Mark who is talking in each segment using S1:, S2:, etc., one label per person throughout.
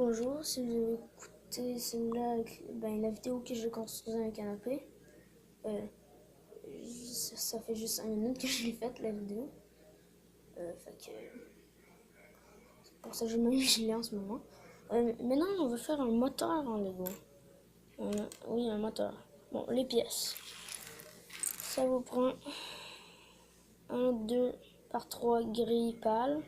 S1: Bonjour, si vous avez écouté celle-là, la vidéo que je construisais un canapé, ça fait juste 1 minute que je l'ai faite, la vidéo. Fait que c'est pour ça que je me gelé en ce moment. Maintenant, on va faire un moteur en Lego. Oui, un moteur. Bon, les pièces. Ça vous prend 1, 2 par 3 grilles pâles.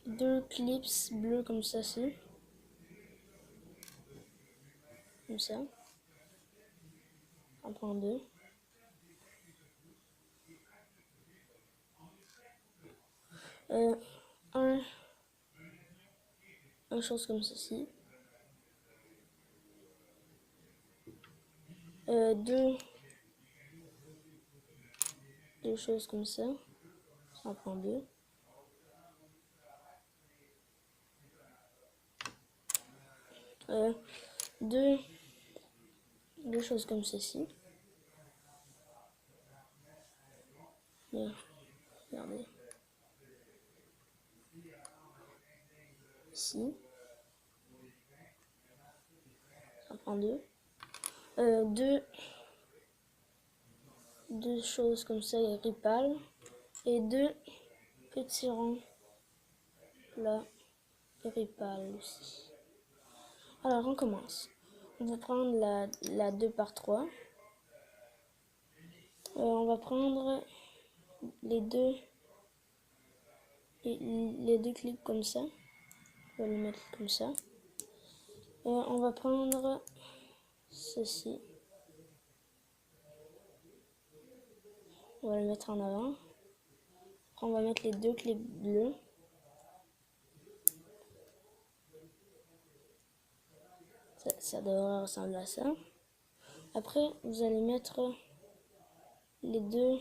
S1: 2 clips bleus comme ça, comme ça. On prend 2. Un chose comme ceci. 2 choses comme ça. Ça en prend 2. Deux choses comme ceci. Regardez. Ici. Ça en prend 2. Deux choses comme ça, gris pâle. Et 2 petits ronds là, gris pâle aussi. Alors on commence. On va prendre la 2 par 3. On va prendre les deux clips comme ça. On va les mettre comme ça. On va prendre ceci. On va le mettre en avant. Après, on va mettre les 2 clips bleus. Ça devrait ressembler à ça. Après, vous allez mettre les deux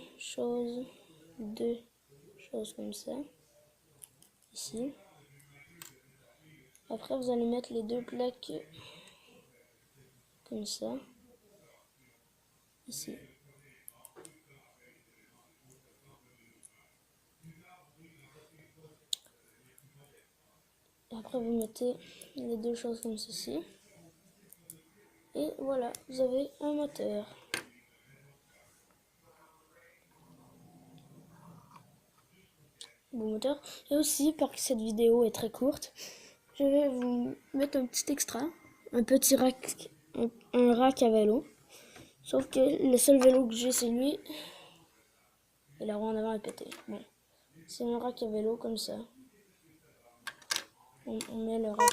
S1: choses comme ça, ici. Après, vous allez mettre les 2 plaques comme ça, ici. Et après, vous mettez les 2 choses comme ceci. Et voilà, vous avez un moteur. Bon moteur. Et aussi, parce que cette vidéo est très courte, je vais vous mettre un petit extra, un petit rack, un rack à vélo. Sauf que le seul vélo que j'ai, c'est lui. Et la roue en avant est pétée. Bon, c'est un rack à vélo comme ça. On met le rack.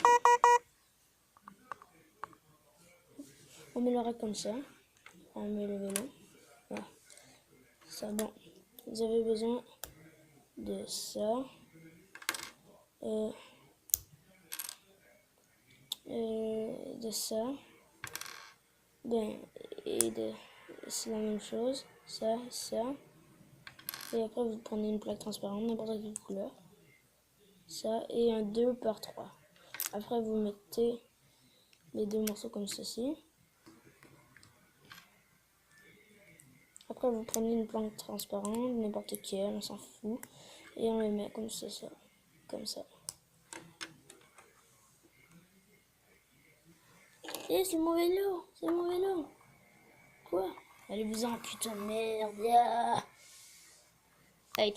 S1: On met le rack comme ça. On met le vélo. Voilà. Ça, bon. Vous avez besoin de ça. De ça. C'est la même chose. Ça. Et après, vous prenez une plaque transparente, n'importe quelle couleur. Ça, et un 2 par 3. Après, vous mettez les 2 morceaux comme ceci. Après, vous prenez une plaque transparente, n'importe quelle, on s'en fout. Et on les met comme ça. Comme ça. Eh, c'est mon vélo! C'est mon vélo! Quoi? Allez-vous-en, putain de merde! Allez, ciao!